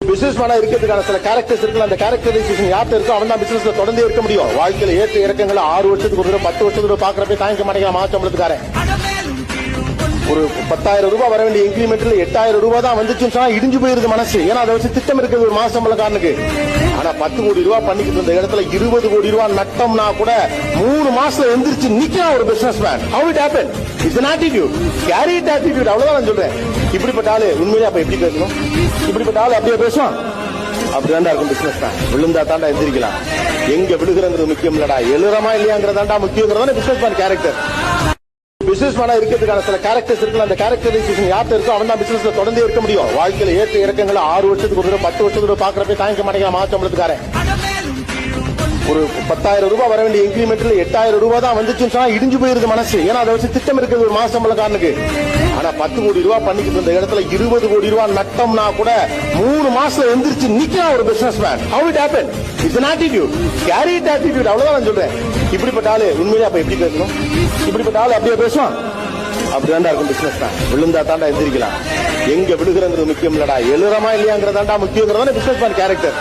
Business மேனா இருக்கிறதுக்கான சில characters இருக்கு. அந்த கேரக்டரைசேஷன் யார்கிட்ட இருக்கோ அவன் தான் பிசினஸ்ல தொடர்ந்து இருக்க முடியும். வாழ்க்கையில ஏற்ற இறக்கங்களை 6 வருஷத்துக்கு ஒரு 10 வருஷத்துக்கு பாக்குறப்ப தாங்கிக்க மாட்டேங்கிற மாசம்பளத்துக்காரன். ஒரு 10,000 ரூபாய் வர வேண்டிய இன்கிரிமெண்ட்ல 8,000 ரூபாய் தான் வந்துச்சுன்னு சொன்னா இடிஞ்சு போயிருது மனசு. ஏன்னா அதை வச்சு திட்டம் இருக்குது ஒரு மாசம்பளக்காரனுக்கு. ஆனா 10 கோடி ரூபாய் பண்ணிக்கிட்டு இருந்த இடத்துல 20 கோடி ரூபாய் நட்டம்னா கூட 3 மாசத்துல எந்திரிச்சு நிக்கிறான் ஒரு business man. How it happened? It's an attitude. Carry it attitude. அவ்வளவுதான் நான் சொல்றேன். இப்படிப்பட்ட ஆளு உண்மையிலே அப்ப எப்படி பேசணும்? இப்படிப்பட்ட ஆளு அப்படியே பேசுவான். அப்படிதான்டா இருக்கும் பிசினஸ் தான். விழுந்தா தாண்டா எந்திரிக்கலாம். எங்க விழுகிறங்கிறது முக்கியம் இல்லடா, எழுறமா இல்லையாங்கிறதாண்டா முக்கியங்கிறதான பிசினஸ் மேன் கேரக்டர். பிசினஸ் மேனா இருக்கிறதுக்கான சில கேரக்டர்ஸ் இருக்கு. அந்த கேரக்டரைசேஷன் யார்கிட்ட இருக்கோ அவன் தான் பிசினஸ்ல தொடர்ந்து இருக்க முடியும். வாழ்க்கையில ஏற்ற இறக்கங்களை 6 வருஷத்துக்கு ஒரு 10 வருஷத்துக்கு பாக்குறப்ப தாங்கிக்க மாட்டேங்கிற மாசம்பளத்துக்காரன். ஒரு 10,000 ரூபாய் வர வேண்டிய இன்கிரிமெண்ட்ல 8,000 ரூபாய் தான் வந்துச்சுன்னு சொன்னா இடிஞ்சு போயிருது மனசு. ஏன்னா அதை வச்சு திட்டம் இருக்குது ஒரு மாசம்பளக்காரனுக்கு. ஆனா 10 கோடி ரூபாய் பண்ணிக்கிட்டு இருந்த இடத்துல 20 கோடி ரூபாய் நட்டம்னா கூட 3 மாசத்துல எந்திரிச்சு நிக்கிறான் ஒரு business man. How it happened? It's an attitude. Carry it attitude. அவ்வளவுதான் நான் சொல்றேன். இப்படிப்பட்ட ஆளு உண்மையிலே அப்ப எப்படி பேசணும்? இப்படிப்பட்ட ஆளு அப்படியே பேசுவான். அப்படிதான்டா இருக்கும் பிசினஸ் தான். விழுந்தா தாண்டா எந்திரிக்கலாம். எங்க விழுகிறங்கிறது முக்கியம் இல்லடா, எழுறமா இல்லையாங்கிறதாண்டா முக்கியங்கிறதான பிசினஸ் மேன் கேரக்டர்.